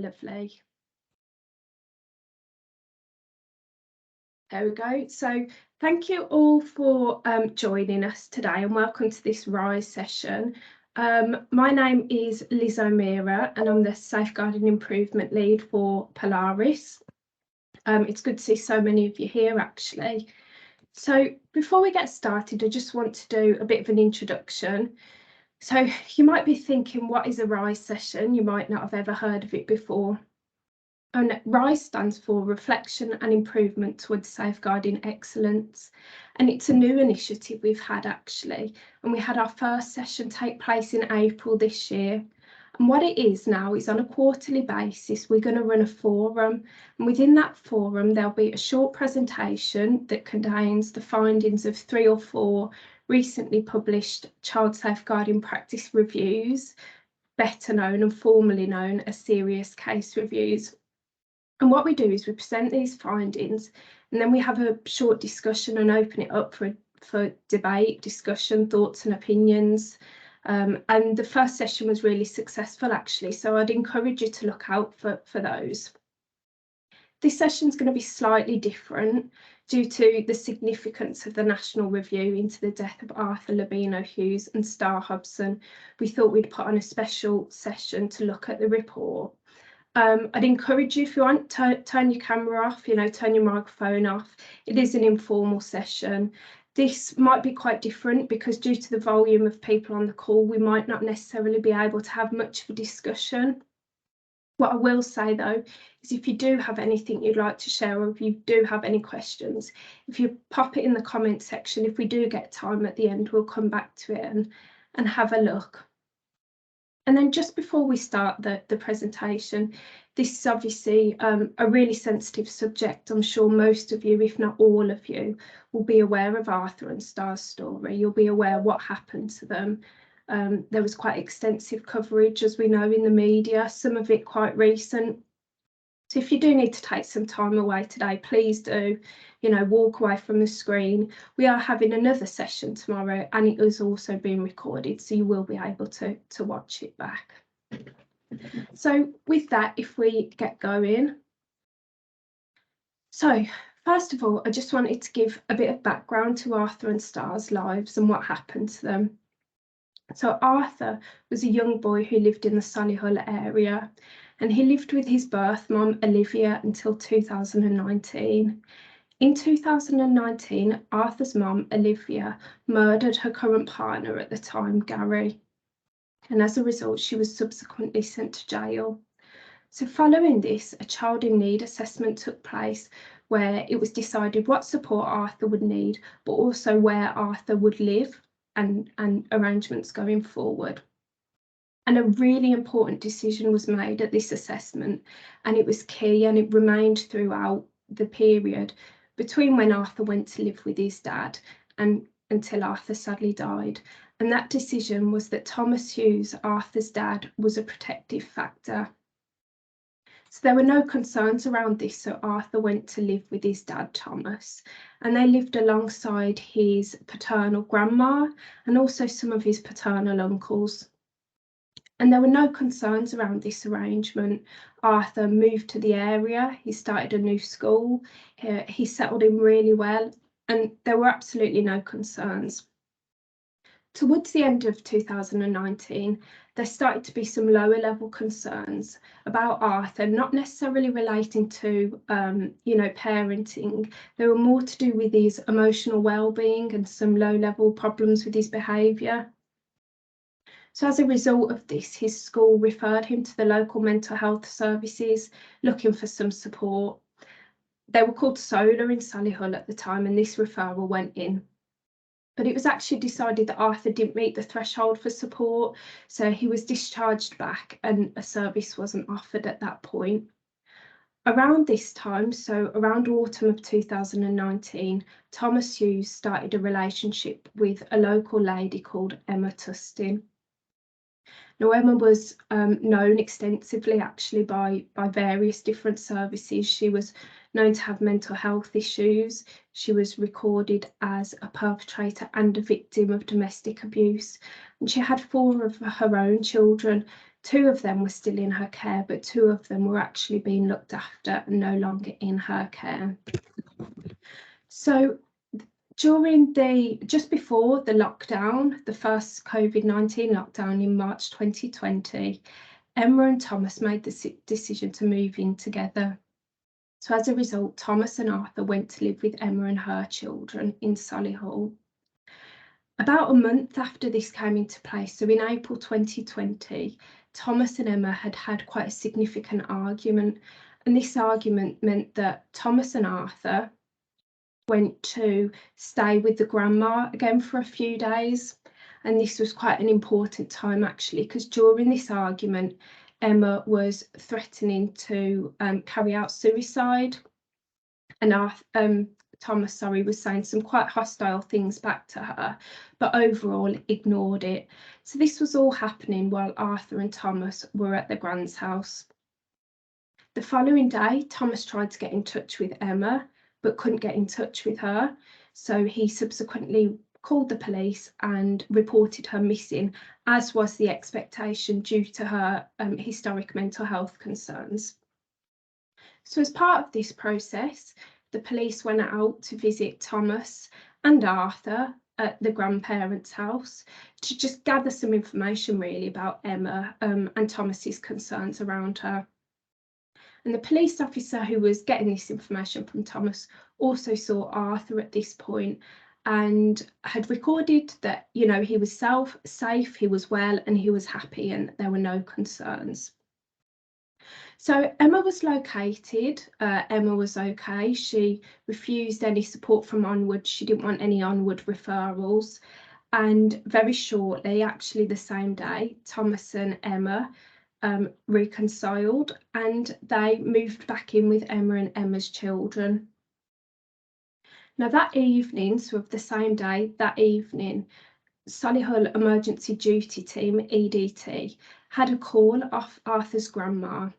Lovely. There we go. So thank you all for joining us today and welcome to this RISE session. My name is Liz O'Meara and I'm the Safeguarding Improvement Lead for Polaris. It's good to see so many of you here actually. So before we get started, I just want to do a bit of an introduction. So you might be thinking, what is a RISE session? You might not have ever heard of it before. And R.I.S.E stands for Reflection and Improvement Towards Safeguarding Excellence. And it's a new initiative we've had actually. And we had our first session take place in April this year. And what it is now is on a quarterly basis, we're going to run a forum. And within that forum, there'll be a short presentation that contains the findings of 3 or 4 recently published child safeguarding practice reviews, better known and formally known as serious case reviews. And what we do is we present these findings and then we have a short discussion and open it up for debate, discussion, thoughts and opinions. And the first session was really successful actually, so I'd encourage you to look out for those. This session is going to be slightly different due to the significance of the national review into the death of Arthur Labino Hughes and Star Hobson. We thought we'd put on a special session to look at the report. I'd encourage you, if you want, turn your camera off, turn your microphone off. It is an informal session. This might be quite different because due to the volume of people on the call, we might not necessarily be able to have much of a discussion. What I will say though, is if you do have anything you'd like to share or if you do have any questions, if you pop it in the comment section, if we do get time at the end, we'll come back to it and have a look. And then just before we start the presentation, this is obviously a really sensitive subject. I'm sure most of you, if not all of you, will be aware of Arthur and Star's story. You'll be aware what happened to them. There was quite extensive coverage, as we know, in the media, some of it quite recent. So if you do need to take some time away today, please do, walk away from the screen. We are having another session tomorrow and it is also being recorded, so you will be able to watch it back. So with that, if we get going. So first of all, I just wanted to give a bit of background to Arthur and Star's lives and what happened to them. So Arthur was a young boy who lived in the Solihull area, and he lived with his birth mum, Olivia, until 2019. In 2019, Arthur's mum, Olivia, murdered her current partner at the time, Gary, and as a result, she was subsequently sent to jail. So following this, a child in need assessment took place where it was decided what support Arthur would need, but also where Arthur would live and arrangements going forward. And a really important decision was made at this assessment, and it was key and it remained throughout the period between when Arthur went to live with his dad and until Arthur sadly died. And that decision was that Thomas Hughes, Arthur's dad, was a protective factor. So there were no concerns around this, so Arthur went to live with his dad, Thomas, and they lived alongside his paternal grandma and also some of his paternal uncles. And there were no concerns around this arrangement. Arthur moved to the area, he started a new school, he settled in really well, and there were absolutely no concerns. Towards the end of 2019, there started to be some lower level concerns about Arthur, not necessarily relating to, parenting. They were more to do with his emotional well-being and some low level problems with his behaviour. So as a result of this, his school referred him to the local mental health services, looking for some support. They were called Solar in Solihull at the time, and this referral went in. But it was actually decided that Arthur didn't meet the threshold for support, so he was discharged back and a service wasn't offered at that point. Around this time, so around autumn of 2019, Thomas Hughes started a relationship with a local lady called Emma Tustin. Now, Emma was known extensively actually by various different services. She was known to have mental health issues. She was recorded as a perpetrator and a victim of domestic abuse. And she had 4 of her own children 2 of them were still in her care, but 2 of them were actually being looked after and no longer in her care. So just before the lockdown, the first COVID-19 lockdown in March 2020, Emma and Thomas made the decision to move in together. So as a result, Thomas and Arthur went to live with Emma and her children in Solihull. About a month after this came into place, so in April 2020, Thomas and Emma had had quite a significant argument, and this argument meant that Thomas and Arthur went to stay with the grandma again for a few days. And this was quite an important time actually, because during this argument, Emma was threatening to carry out suicide, and Thomas, was saying some quite hostile things back to her, but overall ignored it. So this was all happening while Arthur and Thomas were at the grand's house. The following day, Thomas tried to get in touch with Emma, but couldn't get in touch with her. So he subsequently called the police and reported her missing, as was the expectation due to her historic mental health concerns. So as part of this process, the police went out to visit Thomas and Arthur at the grandparents' house to just gather some information really about Emma and Thomas's concerns around her. And the police officer who was getting this information from Thomas also saw Arthur at this point and had recorded that, you know, he was safe, he was well, and he was happy, and there were no concerns. So Emma was located. Emma was okay. She refused any support from Onward. She didn't want any Onward referrals. And very shortly, actually the same day, Thomas and Emma reconciled, and they moved back in with Emma and Emma's children. Now that evening, so of the same day, that evening, Solihull Emergency Duty Team, EDT, had a call off Arthur's grandma.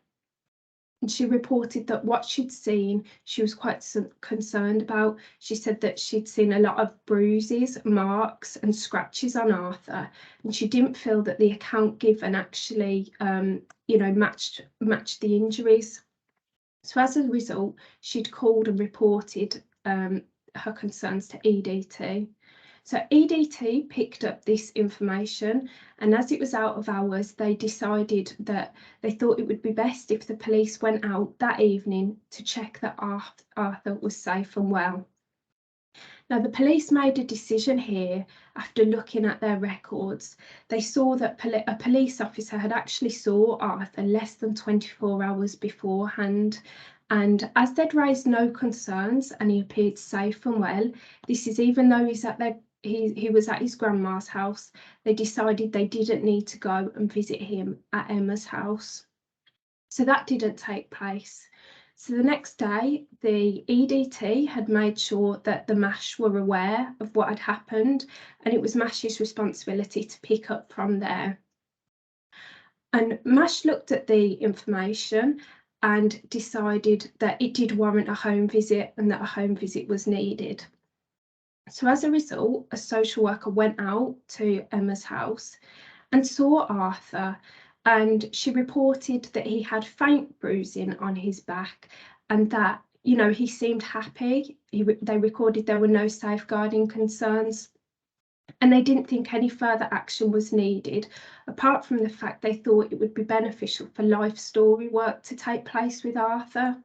And she reported that what she'd seen, she was quite concerned about. She said that she'd seen a lot of bruises, marks and scratches on Arthur, and she didn't feel that the account given actually, matched the injuries. So as a result, she'd called and reported her concerns to EDT. So EDT picked up this information, and as it was out of hours, they decided that they thought it would be best if the police went out that evening to check that Arthur was safe and well. Now, the police made a decision here after looking at their records. They saw that a police officer had actually saw Arthur less than 24 hours beforehand. And as they'd raised no concerns and he appeared safe and well, this is even though he was at his grandma's house, they decided they didn't need to go and visit him at Emma's house. So that didn't take place. So the next day, the EDT had made sure that the MASH were aware of what had happened, and it was MASH's responsibility to pick up from there. And MASH looked at the information and decided that it did warrant a home visit and that a home visit was needed. So as a result, a social worker went out to Emma's house and saw Arthur, and she reported that he had faint bruising on his back and that, you know, he seemed happy. They recorded there were no safeguarding concerns, and they didn't think any further action was needed, apart from the fact they thought it would be beneficial for life story work to take place with Arthur.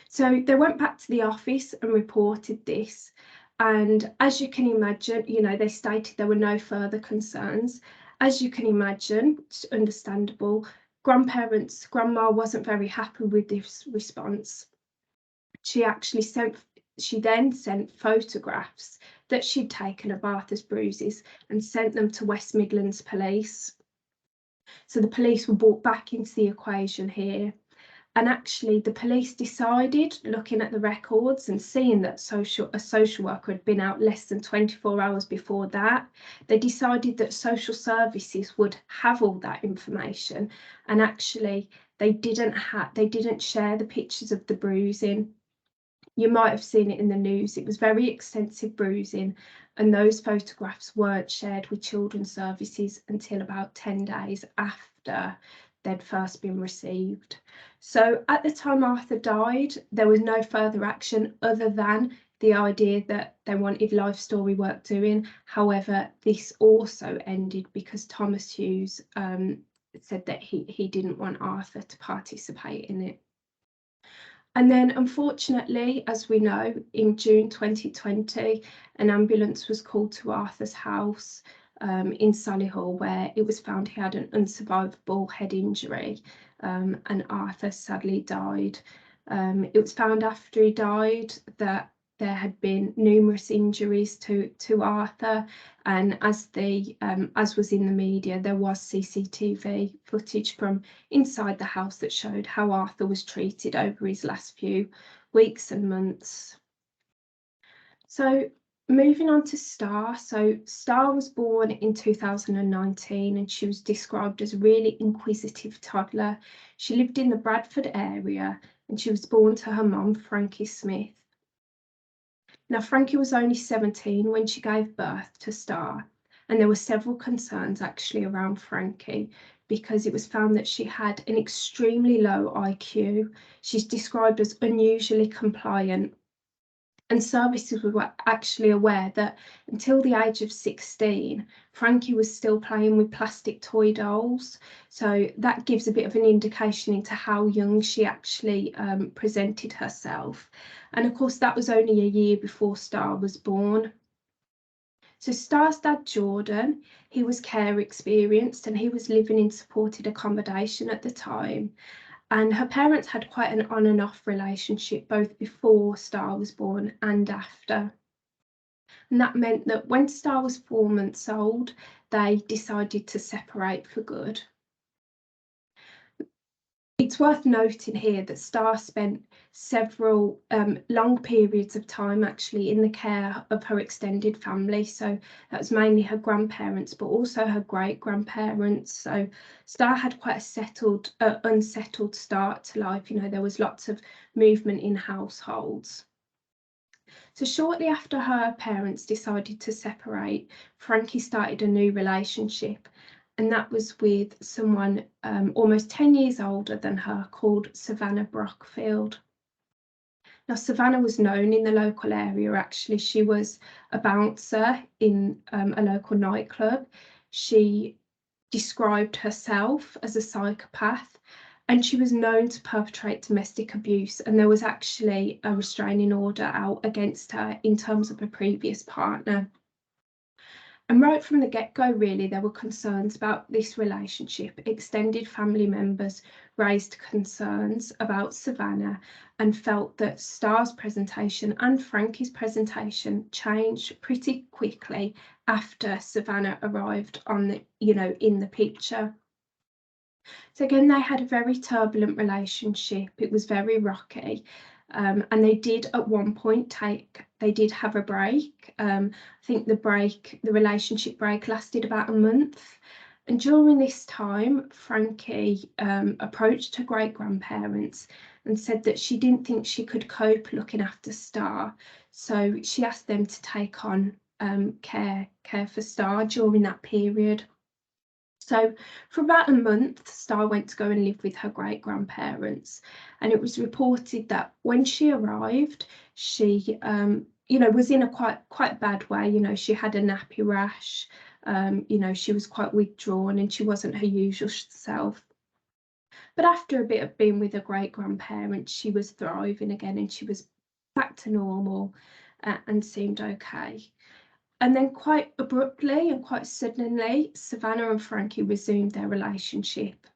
So they went back to the office and reported this. And as you can imagine, you know, they stated there were no further concerns. As you can imagine, it's understandable, grandma wasn't very happy with this response. She then sent photographs that she'd taken of Arthur's bruises and sent them to West Midlands Police. So the police were brought back into the equation here. And actually, the police decided, looking at the records and seeing that a social worker had been out less than 24 hours before that, they decided that social services would have all that information. And actually, they didn't share the pictures of the bruising. You might have seen it in the news. It was very extensive bruising, and those photographs weren't shared with children's services until about 10 days after they'd first been received. So at the time Arthur died, there was no further action other than the idea that they wanted life story work doing. However, this also ended because Thomas Hughes said that he didn't want Arthur to participate in it. And then, unfortunately, as we know, in June 2020, an ambulance was called to Arthur's house in Solihull, where it was found he had an unsurvivable head injury, and Arthur sadly died. It was found after he died that there had been numerous injuries to Arthur, and as was in the media, there was CCTV footage from inside the house that showed how Arthur was treated over his last few weeks and months. So moving on to Star. So Star was born in 2019 and she was described as a really inquisitive toddler. She lived in the Bradford area and she was born to her mum, Frankie Smith. Now, Frankie was only 17 when she gave birth to Star, and there were several concerns actually around Frankie because it was found that she had an extremely low IQ. She's described as unusually compliant, and services were actually aware that until the age of 16, Frankie was still playing with plastic toy dolls. So that gives a bit of an indication into how young she actually presented herself. And of course, that was only a year before Star was born. So Star's dad, Jordan, he was care experienced and he was living in supported accommodation at the time. And her parents had quite an on and off relationship, both before Star was born and after. And that meant that when Star was 4 months old, they decided to separate for good. It's worth noting here that Star spent several long periods of time actually in the care of her extended family. So that was mainly her grandparents, but also her great-grandparents. So Star had quite a unsettled start to life. You know, there was lots of movement in households. So shortly after her parents decided to separate, Frankie started a new relationship, and that was with someone almost 10 years older than her called Savannah Brockfield. Now, Savannah was known in the local area, actually. She was a bouncer in a local nightclub. She described herself as a psychopath, and she was known to perpetrate domestic abuse, and there was actually a restraining order out against her in terms of a previous partner. And right from the get-go, really, there were concerns about this relationship. Extended family members raised concerns about Savannah and felt that Star's presentation and Frankie's presentation changed pretty quickly after Savannah arrived on the, in the picture. So again, they had a very turbulent relationship. It was very rocky. And they did at one point they did have a break. I think the relationship break lasted about a month. And during this time, Frankie approached her great-grandparents and said that she didn't think she could cope looking after Star. So she asked them to take on care for Star during that period. So for about a month, Star went to go and live with her great-grandparents, and it was reported that when she arrived, she, was in a quite bad way. She had a nappy rash. She was quite withdrawn, and she wasn't her usual self. But after a bit of being with her great-grandparents, she was thriving again, and she was back to normal, and seemed okay. And then quite abruptly and quite suddenly, Savannah and Frankie resumed their relationship.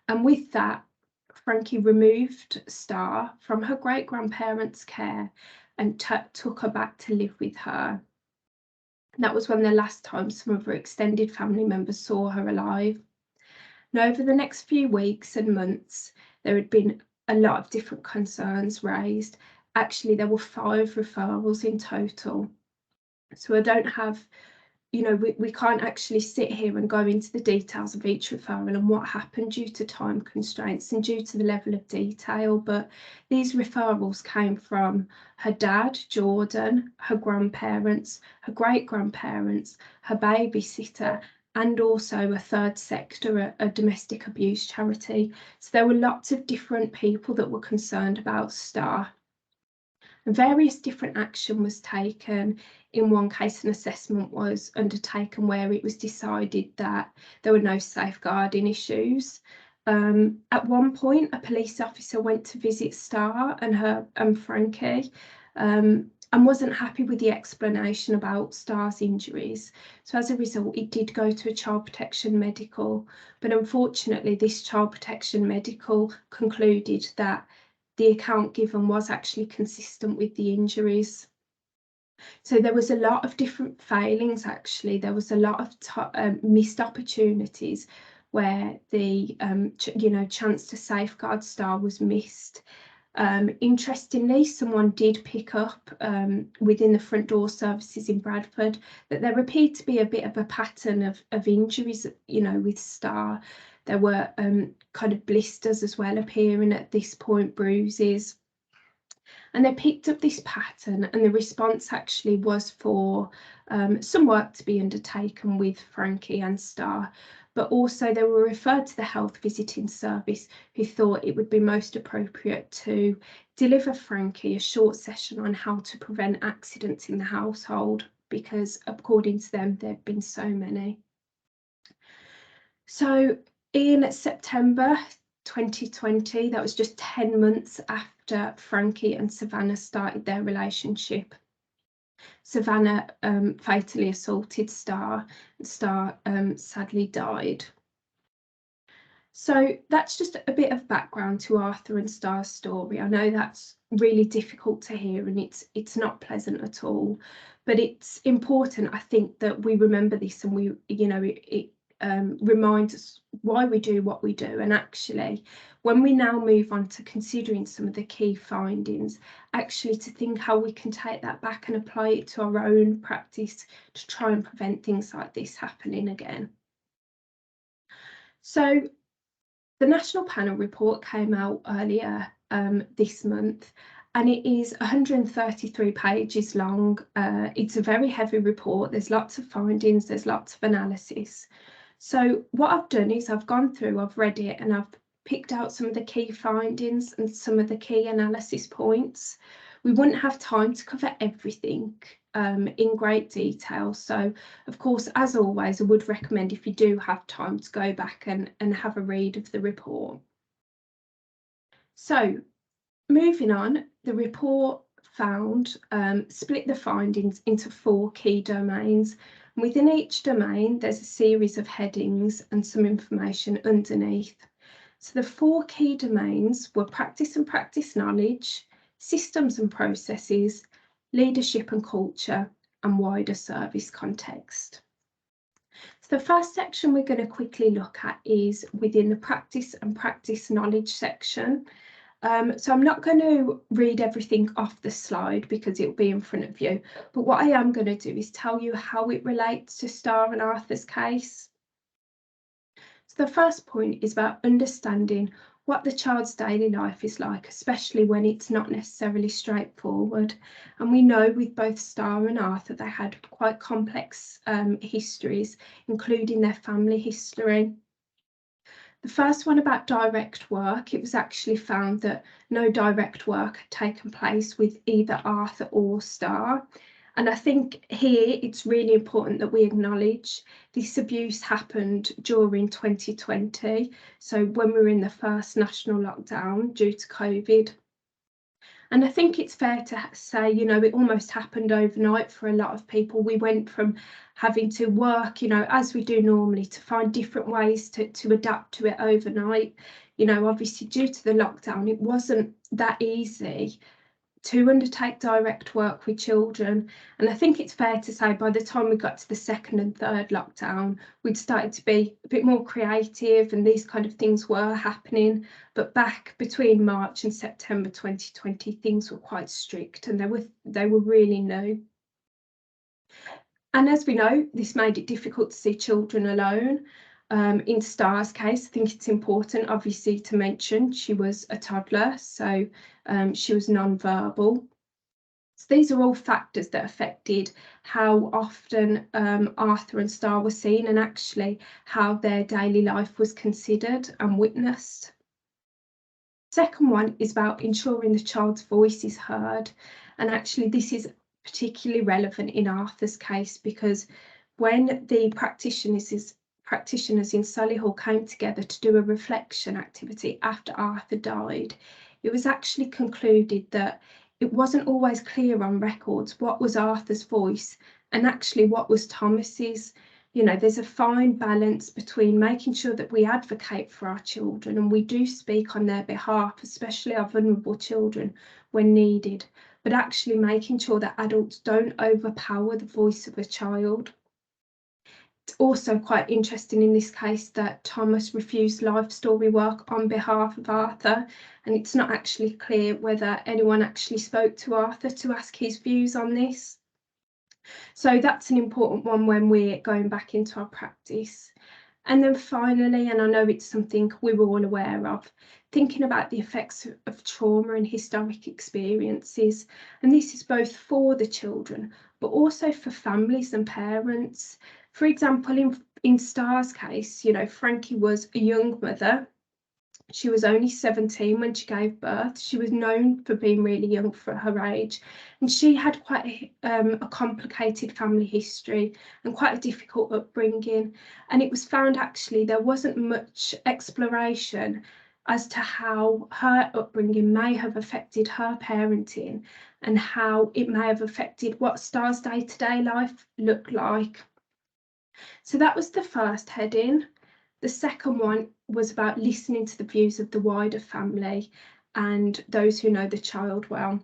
And with that, Frankie removed Star from her great-grandparents' care and took her back to live with her. And that was when the last time some of her extended family members saw her alive. Now, over the next few weeks and months, there had been a lot of different concerns raised. Actually, there were 5 referrals in total. So I don't have, we can't actually sit here and go into the details of each referral and what happened due to time constraints and due to the level of detail, but these referrals came from her dad, Jordan, her grandparents, her great-grandparents, her babysitter, and also a third sector, a domestic abuse charity. So there were lots of different people that were concerned about STAR. Various different action was taken. In one case, an assessment was undertaken where it was decided that there were no safeguarding issues. At one point, a police officer went to visit Star and her and Frankie, and wasn't happy with the explanation about Star's injuries. So as a result, it did go to a child protection medical, but unfortunately, this child protection medical concluded that the account given was actually consistent with the injuries. So there was a lot of different failings, actually. There was a lot of missed opportunities where the chance to safeguard Star was missed. Interestingly, someone did pick up within the front door services in Bradford that there appeared to be a bit of a pattern of injuries, with Star. There were kind of blisters as well appearing at this point, bruises. And they picked up this pattern, and the response actually was for some work to be undertaken with Frankie and Star, but also they were referred to the health visiting service, who thought it would be most appropriate to deliver Frankie a short session on how to prevent accidents in the household, because according to them, there had been so many. So in September 2020, that was just 10 months after Frankie and Savannah started their relationship. Savannah fatally assaulted Star, and Star sadly died. So that's just a bit of background to Arthur and Star's story. I know that's really difficult to hear, and it's not pleasant at all, but it's important, I think, that we remember this, and we, it reminds us why we do what we do. And actually, when we now move on to considering some of the key findings, actually to think how we can take that back and apply it to our own practice to try and prevent things like this happening again. So the National Panel report came out earlier this month, and it is 133 pages long. It's a very heavy report. There's lots of findings, there's lots of analysis. So what I've done is I've gone through, I've read it, and I've picked out some of the key findings and some of the key analysis points. We wouldn't have time to cover everything in great detail. So, of course, as always, I would recommend, if you do have time, to go back and have a read of the report. So, moving on, the report found split the findings into 4 key domains. Within each domain, there's a series of headings and some information underneath. So the 4 key domains were practice and practice knowledge, systems and processes, leadership and culture, and wider service context. So the first section we're going to quickly look at is within the practice and practice knowledge section. So I'm not going to read everything off the slide because it will be in front of you, but what I am going to do is tell you how it relates to Star and Arthur's case. So the first point is about understanding what the child's daily life is like, especially when it's not necessarily straightforward. And we know with both Star and Arthur, they had quite complex histories, including their family history. The first one about direct work, it was actually found that no direct work had taken place with either Arthur or Star. And I think here it's really important that we acknowledge this abuse happened during 2020. So when we were in the first national lockdown due to COVID. And I think it's fair to say, it almost happened overnight for a lot of people. We went from having to work, as we do normally, to find different ways to adapt to it overnight. Obviously due to the lockdown, it wasn't that easy to undertake direct work with children. And I think it's fair to say by the time we got to the second and third lockdown, we'd started to be a bit more creative and these kind of things were happening. But back between March and September 2020, things were quite strict and they were really new. And as we know, this made it difficult to see children alone. In Star's case, I think it's important, obviously, to mention she was a toddler, so she was non-verbal. So these are all factors that affected how often Arthur and Star were seen, and actually how their daily life was considered and witnessed. Second one is about ensuring the child's voice is heard, and actually this is particularly relevant in Arthur's case, because when the practitioners in Solihull came together to do a reflection activity after Arthur died, it was actually concluded that it wasn't always clear on records what was Arthur's voice and actually what was Thomas's. You know, there's a fine balance between making sure that we advocate for our children and we do speak on their behalf, especially our vulnerable children when needed, but actually making sure that adults don't overpower the voice of a child. It's also quite interesting in this case that Thomas refused life story work on behalf of Arthur, and it's not actually clear whether anyone actually spoke to Arthur to ask his views on this. So that's an important one when we're going back into our practice. And then finally, and I know it's something we were all aware of, thinking about the effects of trauma and historic experiences. And this is both for the children, but also for families and parents. For example, in Star's case, you know, Frankie was a young mother. She was only 17 when she gave birth. She was known for being really young for her age, and she had quite a complicated family history and quite a difficult upbringing. And it was found actually there wasn't much exploration as to how her upbringing may have affected her parenting and how it may have affected what Star's day-to-day life looked like. So that was the first heading. The second one was about listening to the views of the wider family and those who know the child well.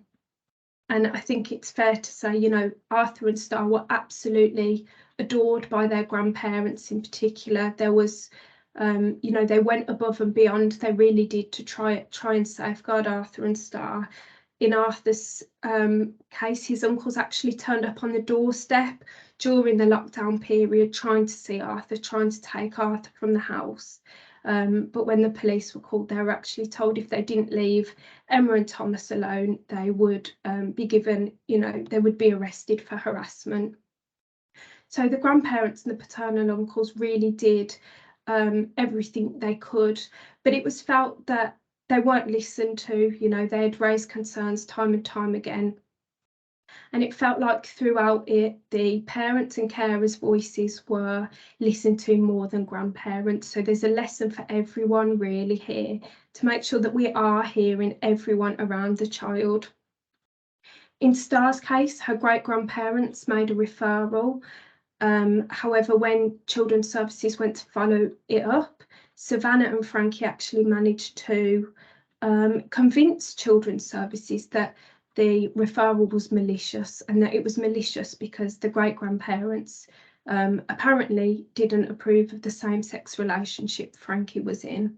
And I think it's fair to say, you know, Arthur and Star were absolutely adored by their grandparents in particular. There was, you know, they went above and beyond. They really did to try and safeguard Arthur and Star. In Arthur's case, his uncles actually turned up on the doorstep during the lockdown period trying to see Arthur, trying to take Arthur from the house. But when the police were called, they were actually told if they didn't leave Emma and Thomas alone, they would be given, you know, they would be arrested for harassment. So the grandparents and the paternal uncles really did everything they could, but it was felt that they weren't listened to. You know, they had raised concerns time and time again. And it felt like throughout it, the parents and carers' voices were listened to more than grandparents. So there's a lesson for everyone really here to make sure that we are hearing everyone around the child. In Star's case, her great-grandparents made a referral. However, when Children's Services went to follow it up, Savannah and Frankie actually managed to convince Children's Services that the referral was malicious, and that it was malicious because the great-grandparents apparently didn't approve of the same-sex relationship Frankie was in.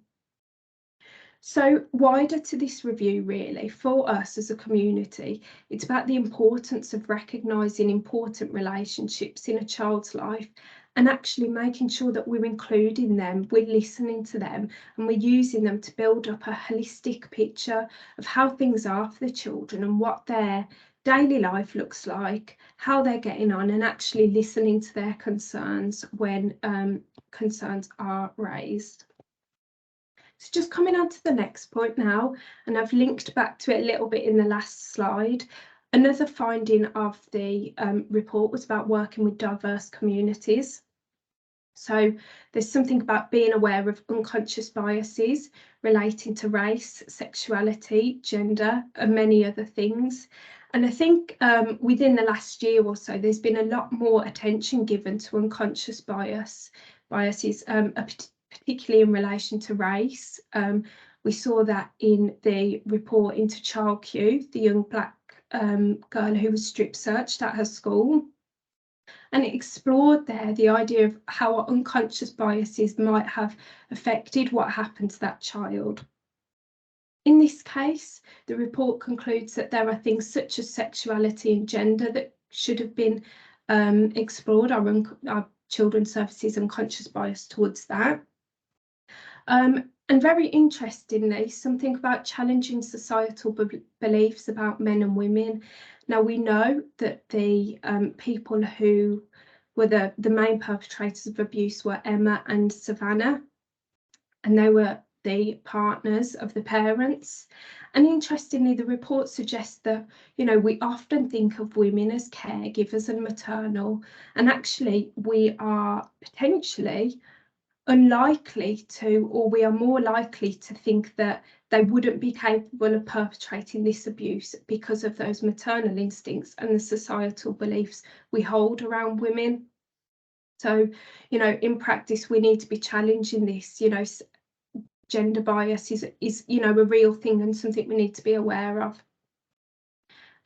So wider to this review, really, for us as a community, it's about the importance of recognising important relationships in a child's life and actually making sure that we're including them, we're listening to them, and we're using them to build up a holistic picture of how things are for the children and what their daily life looks like, how they're getting on, and actually listening to their concerns when concerns are raised. So just coming on to the next point now, and I've linked back to it a little bit in the last slide. Another finding of the report was about working with diverse communities. So there's something about being aware of unconscious biases relating to race, sexuality, gender, and many other things. And I think within the last year or so, there's been a lot more attention given to unconscious biases, particularly in relation to race. We saw that in the report into Child Q, the young black girl who was strip searched at her school. And it explored there the idea of how our unconscious biases might have affected what happened to that child. In this case, the report concludes that there are things such as sexuality and gender that should have been explored our children's services unconscious bias towards that. And very interestingly, something about challenging societal beliefs about men and women. Now, we know that the people who were the main perpetrators of abuse were Emma and Savannah, and they were the partners of the parents. And interestingly, the report suggests that, you know, we often think of women as caregivers and maternal, and actually we are potentially unlikely to, or we are more likely to think that they wouldn't be capable of perpetrating this abuse because of those maternal instincts and the societal beliefs we hold around women. So, you know, in practice, we need to be challenging this. You know, gender bias is you know, a real thing and something we need to be aware of.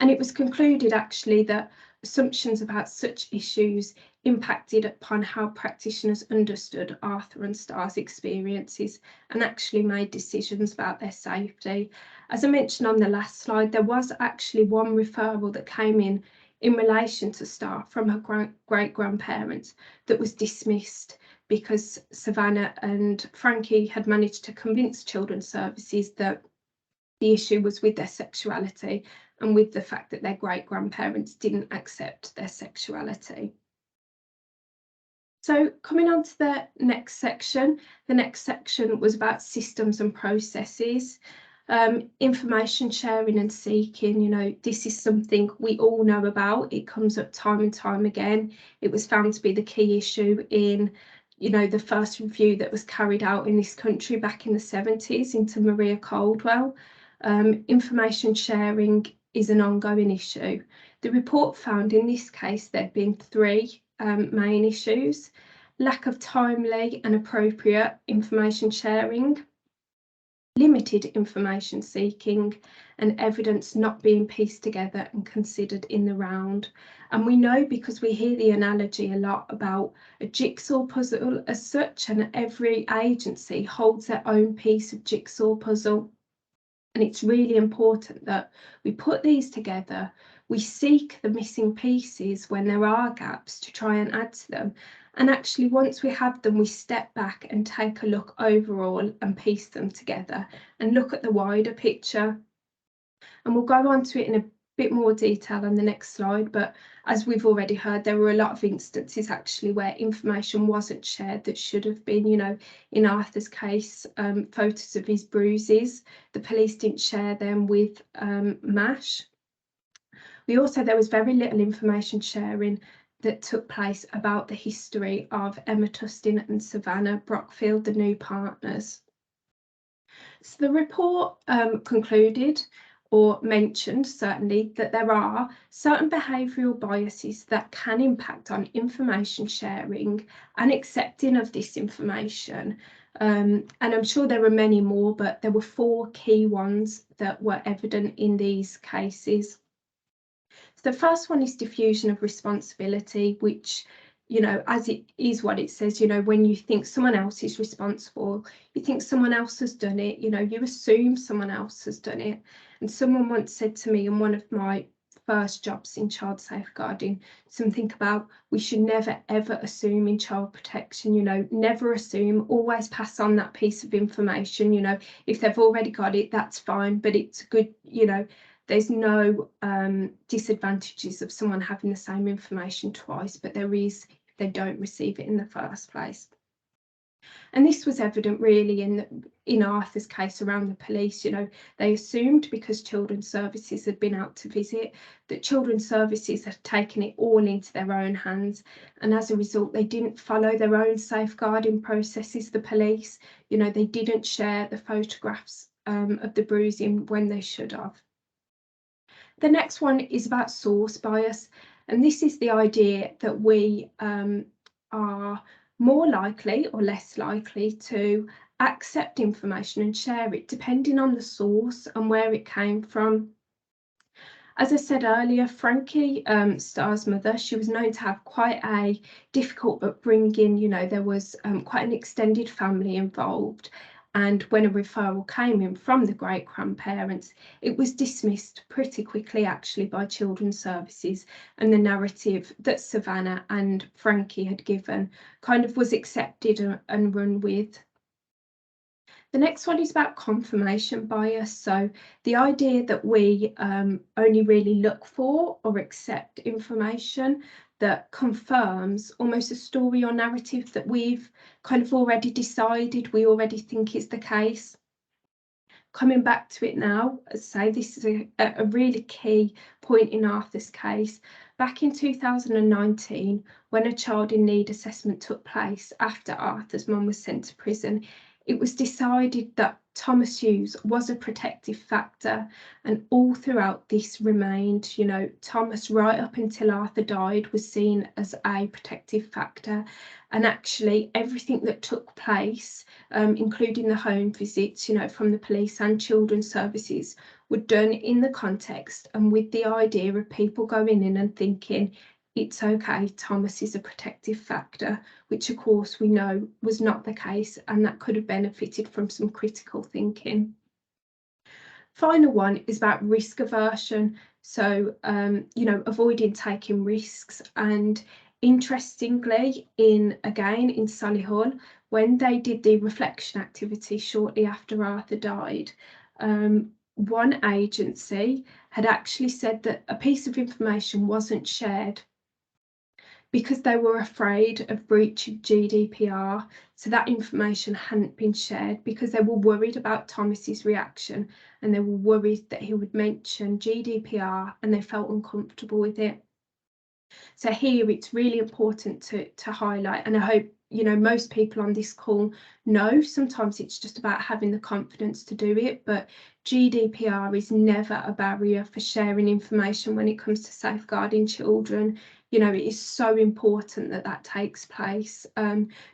And it was concluded actually that assumptions about such issues impacted upon how practitioners understood Arthur and Starr's experiences and actually made decisions about their safety. As I mentioned on the last slide, there was actually one referral that came in relation to Starr from her great-grandparents that was dismissed because Savannah and Frankie had managed to convince Children's Services that the issue was with their sexuality and with the fact that their great-grandparents didn't accept their sexuality. So coming on to the next section was about systems and processes. Information sharing and seeking, you know, this is something we all know about. It comes up time and time again. It was found to be the key issue in, you know, the first review that was carried out in this country back in the 70s into Maria Caldwell. Information sharing is an ongoing issue. The report found in this case there had been three main issues: lack of timely and appropriate information sharing, limited information seeking, and evidence not being pieced together and considered in the round. And we know, because we hear the analogy a lot about a jigsaw puzzle as such, and every agency holds their own piece of jigsaw puzzle. And it's really important that we put these together, we seek the missing pieces when there are gaps to try and add to them. And actually, once we have them, we step back and take a look overall and piece them together and look at the wider picture. And we'll go on to it in a bit more detail on the next slide, but as we've already heard, there were a lot of instances actually where information wasn't shared that should have been. You know, in Arthur's case, photos of his bruises, the police didn't share them with MASH. There was very little information sharing that took place about the history of Emma Tustin and Savannah Brockfield, the new partners. So the report concluded, or mentioned certainly, that there are certain behavioural biases that can impact on information sharing and accepting of this information. And I'm sure there are many more, but there were four key ones that were evident in these cases. So the first one is diffusion of responsibility, which, you know, as it is what it says, you know, when you think someone else is responsible, you think someone else has done it, you know, you assume someone else has done it. And someone once said to me in one of my first jobs in child safeguarding, something about we should never ever assume in child protection, you know, never assume, always pass on that piece of information. You know, if they've already got it, that's fine, but it's good, you know, there's no disadvantages of someone having the same information twice, but there is if they don't receive it in the first place. And this was evident really in Arthur's case around the police. You know, they assumed, because Children's Services had been out to visit, that Children's Services had taken it all into their own hands, and as a result they didn't follow their own safeguarding processes. The police, you know, they didn't share the photographs of the bruising when they should have. The next one is about source bias, and this is the idea that we are more likely or less likely to accept information and share it depending on the source and where it came from. As I said earlier, Frankie, Starr's mother, she was known to have quite a difficult upbringing. You know, there was quite an extended family involved, And when a referral came in from the great grandparents, it was dismissed pretty quickly actually by children's services, and the narrative that Savannah and Frankie had given kind of was accepted and run with. The next one is about confirmation bias. So the idea that we only really look for or accept information that confirms almost a story or narrative that we've kind of already decided, we already think is the case. Coming back to it now, as I say, this is a really key point in Arthur's case. Back in 2019, when a child in need assessment took place after Arthur's mum was sent to prison, it was decided that Thomas Hughes was a protective factor, and all throughout this remained, you know, Thomas right up until Arthur died was seen as a protective factor. And actually everything that took place, including the home visits, you know, from the police and children's services, were done in the context and with the idea of people going in and thinking, it's okay, Thomas is a protective factor, which of course we know was not the case, and that could have benefited from some critical thinking. Final one is about risk aversion. So, you know, avoiding taking risks. And interestingly, in Solihull, when they did the reflection activity shortly after Arthur died, one agency had actually said that a piece of information wasn't shared because they were afraid of breaching GDPR. So that information hadn't been shared because they were worried about Thomas's reaction, and they were worried that he would mention GDPR, and they felt uncomfortable with it. So here it's really important to highlight, and I hope, you know, most people on this call know sometimes it's just about having the confidence to do it, but GDPR is never a barrier for sharing information when it comes to safeguarding children. You know, it is so important that that takes place,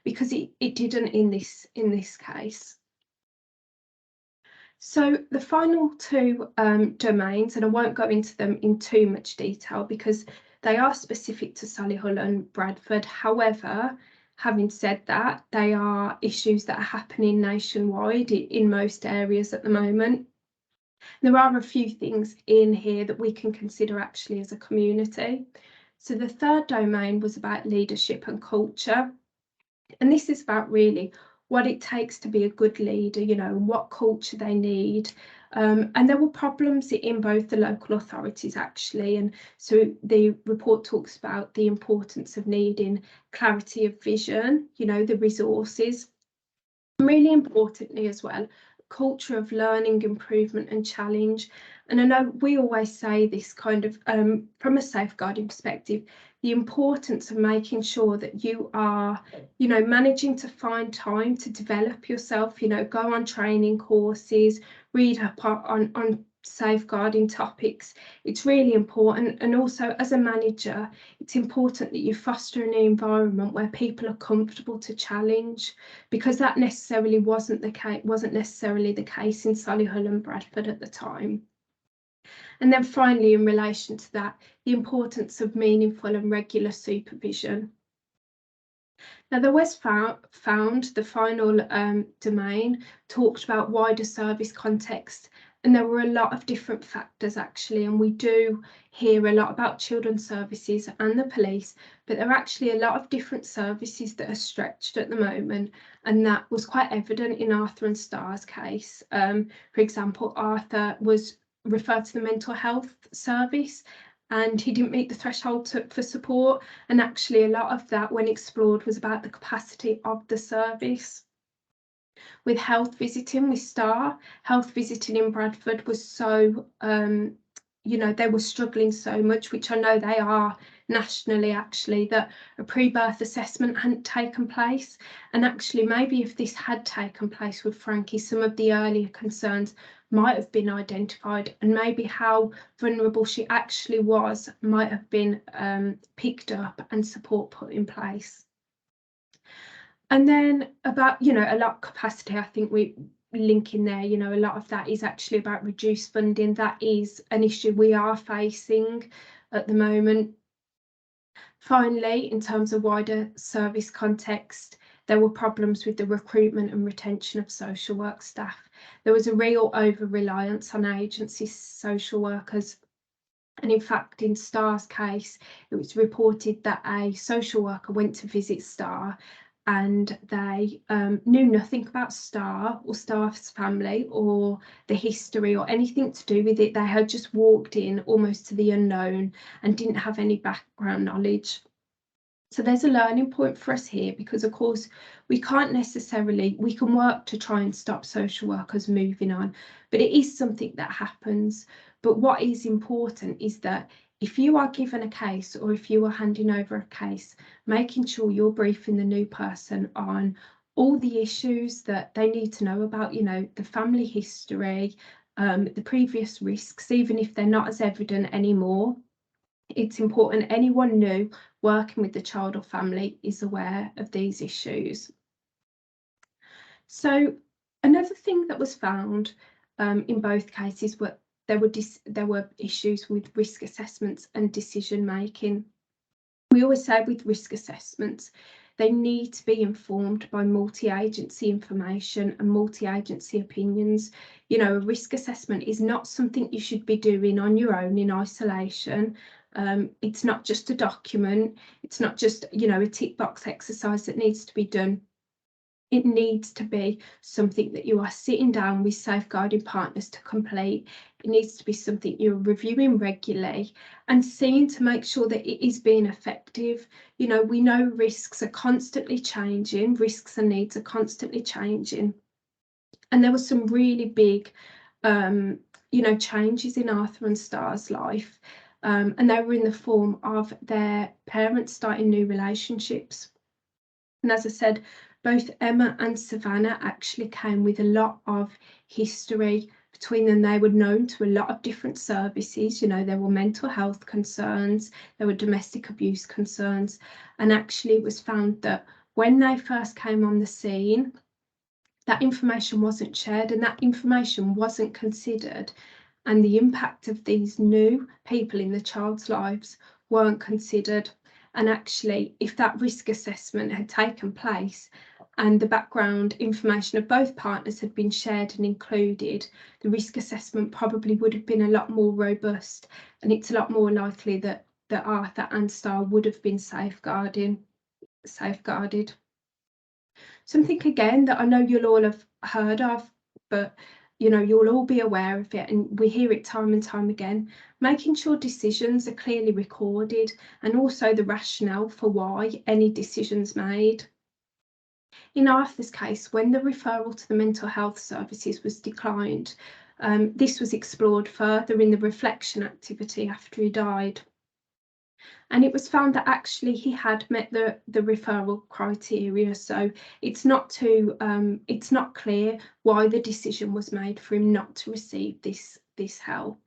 because it didn't in this case. So the final two domains, and I won't go into them in too much detail because they are specific to Solihull and Bradford. However, having said that, they are issues that are happening nationwide in most areas at the moment. There are a few things in here that we can consider actually as a community. So the third domain was about leadership and culture. And this is about really what it takes to be a good leader, you know, what culture they need. And there were problems in both the local authorities actually. And so the report talks about the importance of needing clarity of vision, you know, the resources. And really importantly as well, culture of learning, improvement and challenge. And I know we always say this kind of from a safeguarding perspective, the importance of making sure that you are, you know, managing to find time to develop yourself, you know, go on training courses, read up on safeguarding topics. It's really important. And also as a manager, it's important that you foster an environment where people are comfortable to challenge, because that necessarily wasn't necessarily the case in Solihull and Bradford at the time. And then finally, in relation to that, the importance of meaningful and regular supervision. Now, the West found the final domain talked about wider service context, and there were a lot of different factors actually, and we do hear a lot about children's services and the police, but there are actually a lot of different services that are stretched at the moment, and that was quite evident in Arthur and Starr's case. For example, Arthur was referred to the mental health service, and he didn't meet the threshold for support. And actually a lot of that, when explored, was about the capacity of the service. With health visiting, with Starr, health visiting in Bradford was so, you know, they were struggling so much, which I know they are nationally actually, that a pre-birth assessment hadn't taken place. And actually maybe if this had taken place with Frankie, some of the earlier concerns might have been identified, and maybe how vulnerable she actually was might have been picked up and support put in place. And then about, you know, a lot of capacity, I think we link in there, you know, a lot of that is actually about reduced funding. That is an issue we are facing at the moment. Finally, in terms of wider service context, there were problems with the recruitment and retention of social work staff. There was a real over-reliance on agency social workers. And in fact, in Star's case, it was reported that a social worker went to visit Star and they knew nothing about Star or Star's family or the history or anything to do with it. They had just walked in almost to the unknown and didn't have any background knowledge. So there's a learning point for us here, because of course we can work to try and stop social workers moving on, but it is something that happens. But what is important is that if you are given a case or if you are handing over a case, making sure you're briefing the new person on all the issues that they need to know about, the family history, the previous risks, even if they're not as evident anymore. It's important anyone new working with the child or family is aware of these issues. So another thing that was found in both cases were there were issues with risk assessments and decision making. We always say with risk assessments, they need to be informed by multi-agency information and multi-agency opinions. A risk assessment is not something you should be doing on your own in isolation. It's not just a document. It's not just, a tick box exercise that needs to be done. It needs to be something that you are sitting down with safeguarding partners to complete. It needs to be something you're reviewing regularly and seeing to make sure that it is being effective. We know risks are constantly changing, risks and needs are constantly changing. And there were some really big, changes in Arthur and Star's life. And they were in the form of their parents starting new relationships. And as I said, both Emma and Savannah actually came with a lot of history between them. They were known to a lot of different services. There were mental health concerns, there were domestic abuse concerns, and actually it was found that when they first came on the scene, that information wasn't shared and that information wasn't considered, and the impact of these new people in the child's lives weren't considered. And actually, if that risk assessment had taken place and the background information of both partners had been shared and included, the risk assessment probably would have been a lot more robust, and it's a lot more likely that Arthur and Star would have been safeguarded. Something again that I know you'll all have heard of, but you'll all be aware of it, and we hear it time and time again, making sure decisions are clearly recorded and also the rationale for why any decisions made. In Arthur's case, when the referral to the mental health services was declined, this was explored further in the reflection activity after he died. And it was found that actually he had met the referral criteria. So it's not clear why the decision was made for him not to receive this help.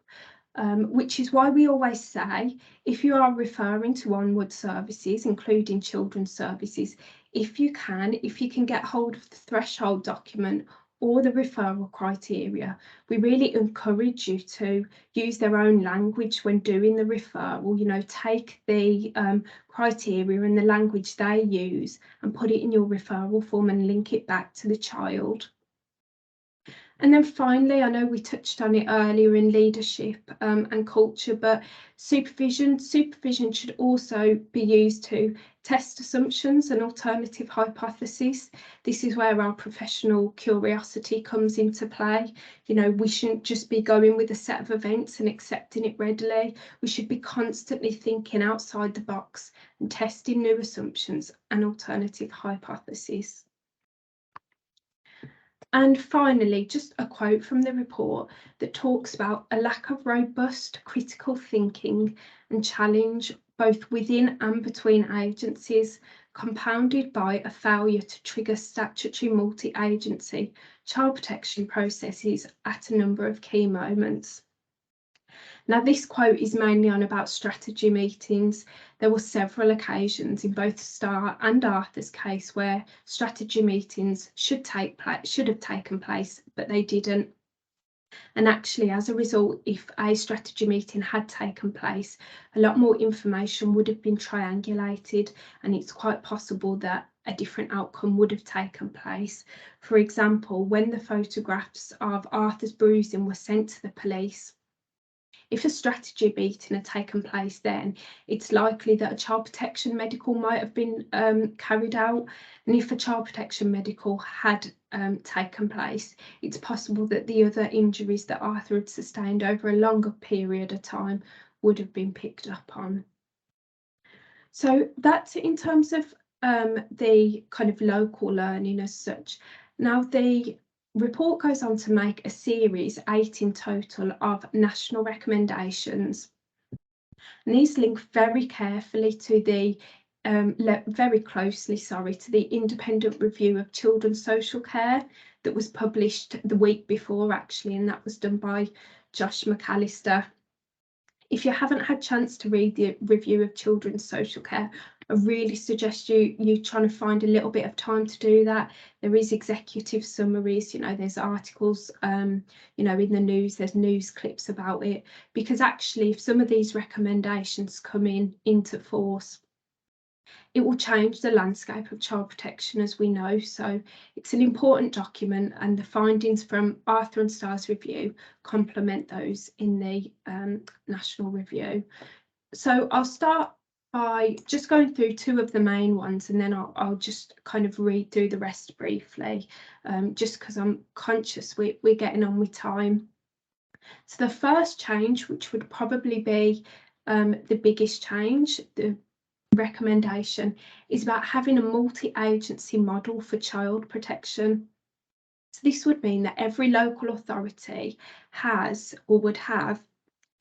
Which is why we always say, if you are referring to onward services, including children's services, if you can get hold of the threshold document or the referral criteria, we really encourage you to use their own language when doing the referral. Take the criteria and the language they use and put it in your referral form and link it back to the child. And then finally, I know we touched on it earlier in leadership and culture, but supervision should also be used to test assumptions and alternative hypotheses. This is where our professional curiosity comes into play. We shouldn't just be going with a set of events and accepting it readily. We should be constantly thinking outside the box and testing new assumptions and alternative hypotheses. And finally, just a quote from the report that talks about a lack of robust critical thinking and challenge both within and between agencies, compounded by a failure to trigger statutory multi-agency child protection processes at a number of key moments. Now, this quote is mainly on about strategy meetings. There were several occasions in both Star and Arthur's case where strategy meetings should have taken place, but they didn't. And actually, as a result, if a strategy meeting had taken place, a lot more information would have been triangulated, and it's quite possible that a different outcome would have taken place. For example, when the photographs of Arthur's bruising were sent to the police, if a strategy beating had taken place then, it's likely that a child protection medical might have been carried out. And if a child protection medical had taken place, it's possible that the other injuries that Arthur had sustained over a longer period of time would have been picked up on. So that's in terms of the kind of local learning as such. Now, the report goes on to make a series, 8 in total, of national recommendations. And these link very carefully to the very closely, to the independent review of children's social care that was published the week before, actually, and that was done by Josh McAllister. If you haven't had a chance to read the review of children's social care, I really suggest you trying to find a little bit of time to do that. There is executive summaries, there's articles, in the news, there's news clips about it, because actually if some of these recommendations come into force, it will change the landscape of child protection as we know. So it's an important document, and the findings from Arthur and Starr's review complement those in the national review. So I'll start by just going through 2 of the main ones, and then I'll just kind of read through the rest briefly, just because I'm conscious we're getting on with time. So the first change, which would probably be the biggest change, the recommendation, is about having a multi-agency model for child protection. So this would mean that every local authority has or would have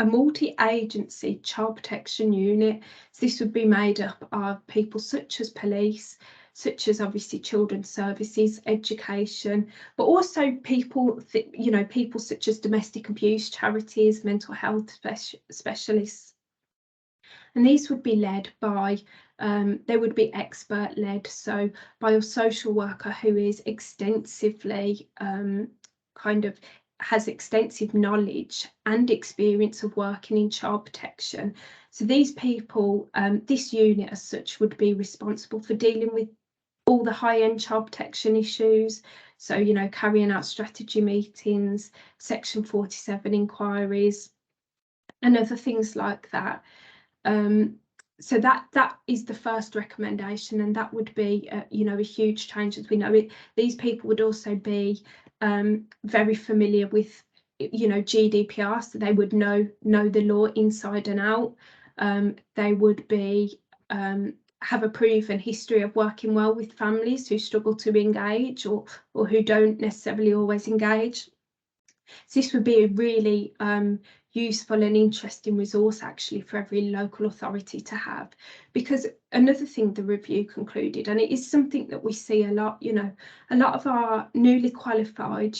a multi-agency child protection unit. So this would be made up of people such as police, such as obviously children's services, education, but also people, people such as domestic abuse charities, mental health specialists. And these would be led by, they would be expert led, so by a social worker who is extensively has extensive knowledge and experience of working in child protection. So these people, this unit as such, would be responsible for dealing with all the high-end child protection issues. So, carrying out strategy meetings, Section 47 inquiries, and other things like that. So that is the first recommendation, and that would be a huge change. As we know it, these people would also be very familiar with GDPR, so they would know the law inside and out. They would be have a proven history of working well with families who struggle to engage or who don't necessarily always engage. So this would be a really useful and interesting resource actually for every local authority to have, because another thing the review concluded, and it is something that we see a lot, a lot of our newly qualified,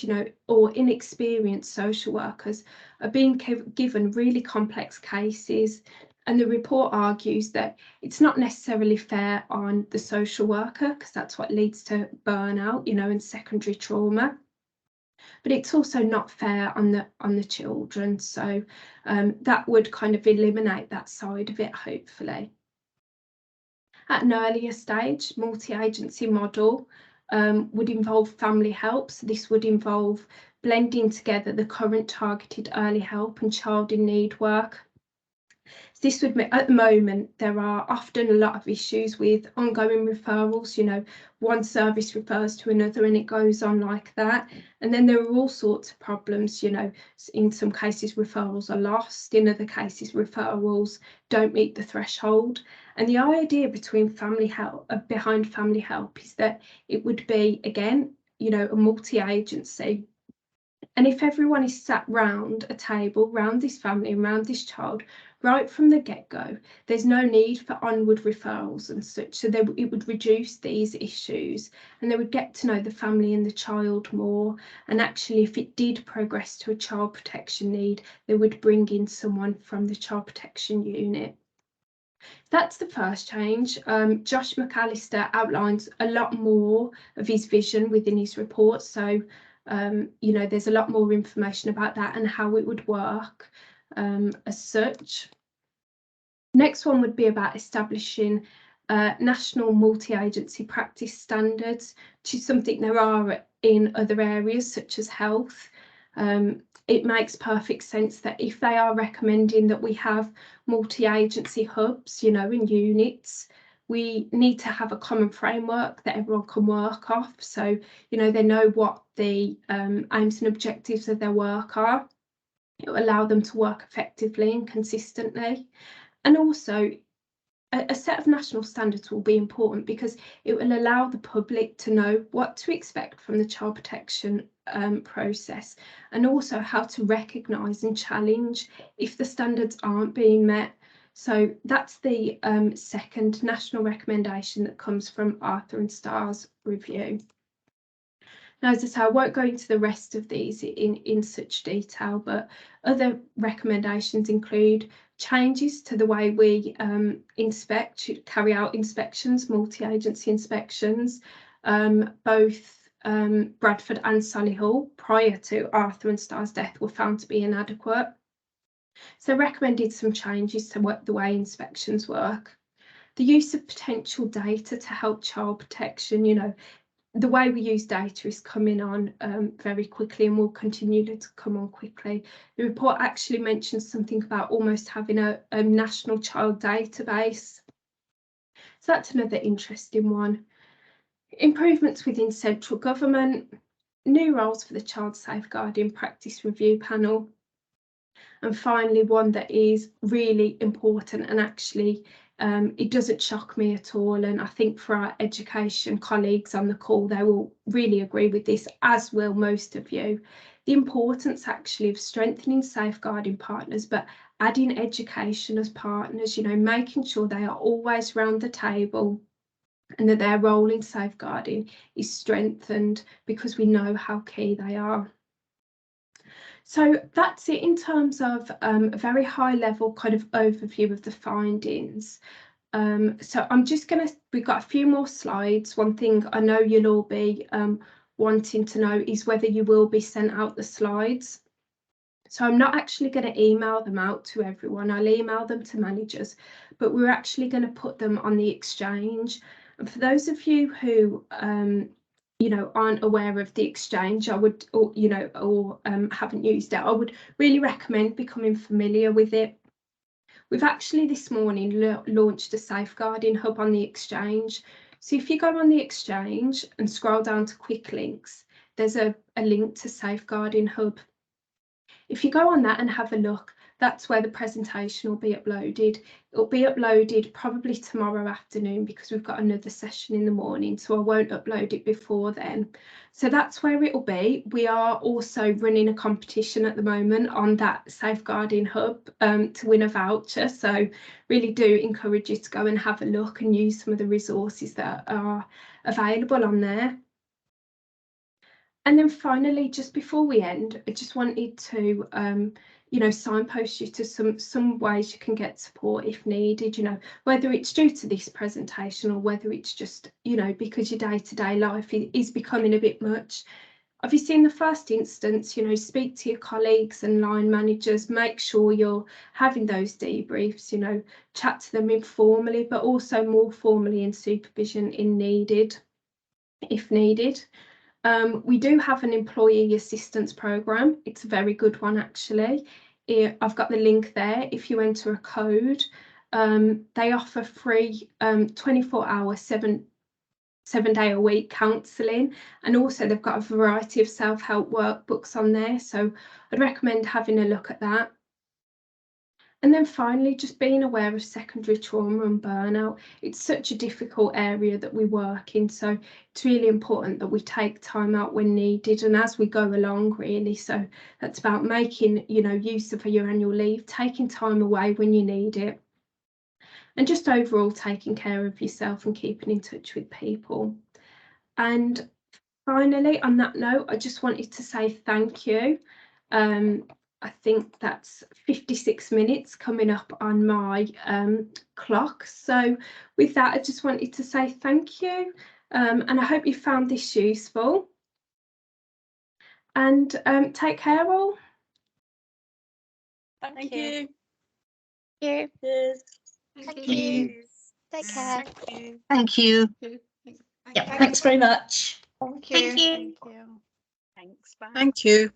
or inexperienced social workers are being given really complex cases. And the report argues that it's not necessarily fair on the social worker, because that's what leads to burnout, and secondary trauma. But it's also not fair on the children. So that would kind of eliminate that side of it, hopefully. At an earlier stage, multi-agency model would involve family help. So this would involve blending together the current targeted early help and child in need work. This would make, at the moment, there are often a lot of issues with ongoing referrals. One service refers to another and it goes on like that. And then there are all sorts of problems. In some cases referrals are lost, in other cases referrals don't meet the threshold. And the idea behind family help is that it would be, again, a multi-agency. And if everyone is sat round a table, round this family and round this child, right from the get-go, there's no need for onward referrals and such. So it would reduce these issues, and they would get to know the family and the child more. And actually, if it did progress to a child protection need, they would bring in someone from the child protection unit. That's the first change. Josh McAllister outlines a lot more of his vision within his report. So there's a lot more information about that and how it would work as such. Next one would be about establishing national multi-agency practice standards, which is something there are in other areas such as health. It makes perfect sense that if they are recommending that we have multi-agency hubs, you know, in units, we need to have a common framework that everyone can work off. So, you know, they know what the aims and objectives of their work are. It will allow them to work effectively and consistently. And also, a set of national standards will be important because it will allow the public to know what to expect from the child protection process, and also how to recognise and challenge if the standards aren't being met. So that's the second national recommendation that comes from Arthur and Starr's review. Now, as I say, I won't go into the rest of these in such detail, but other recommendations include changes to the way we carry out inspections, multi-agency inspections. Both Bradford and Solihull, prior to Arthur and Starr's death, were found to be inadequate. So recommended some changes to the way inspections work. The use of potential data to help child protection, you know, the way we use data is coming on very quickly and will continue to come on quickly. The report actually mentions something about almost having a national child database. So that's another interesting one. Improvements within central government, new roles for the Child Safeguarding Practice Review Panel. And finally, one that is really important, and actually it doesn't shock me at all, and I think for our education colleagues on the call, they will really agree with this, as will most of you. The importance actually of strengthening safeguarding partners, but adding education as partners, you know, making sure they are always round the table and that their role in safeguarding is strengthened, because we know how key they are. So that's it in terms of a very high level kind of overview of the findings. So I'm just we've got a few more slides. One thing I know you'll all be wanting to know is whether you will be sent out the slides. So I'm not actually going to email them out to everyone. I'll email them to managers, but we're actually going to put them on the exchange. And for those of you who you know, aren't aware of the exchange, I would, or you know, or haven't used it, I would really recommend becoming familiar with it. We've actually this morning launched a safeguarding hub on the exchange. So if you go on the exchange and scroll down to quick links, there's a link to safeguarding hub. If you go on that and have a look, that's where the presentation will be uploaded. It'll be uploaded probably tomorrow afternoon because we've got another session in the morning, so I won't upload it before then. So that's where it'll be. We are also running a competition at the moment on that Safeguarding Hub to win a voucher. So really do encourage you to go and have a look and use some of the resources that are available on there. And then finally, just before we end, I just wanted to, you know, signpost you to some ways you can get support if needed, you know, whether it's due to this presentation or whether it's just, you know, because your day-to-day life is becoming a bit much. Obviously, in the first instance, you know, speak to your colleagues and line managers, make sure you're having those debriefs, you know, chat to them informally, but also more formally in supervision if needed. We do have an employee assistance programme. It's a very good one, actually. I've got the link there. If you enter a code, they offer free 24-hour, seven-day-a-week counselling, and also they've got a variety of self-help workbooks on there. So I'd recommend having a look at that. And then finally, just being aware of secondary trauma and burnout. It's such a difficult area that we work in, so it's really important that we take time out when needed and as we go along, really. So that's about making, you know, use of your annual leave, taking time away when you need it, and just overall taking care of yourself and keeping in touch with people. And finally, on that note, I just wanted to say thank you. I think that's 56 minutes coming up on my clock. So with that, I just wanted to say thank you, and I hope you found this useful. And take care all. Thank you. Thank you. Cheers. Thank you. Take care. Thank you. Yeah, thanks very much. Thank you. you. Thank you. Thanks. Bye. Thank you.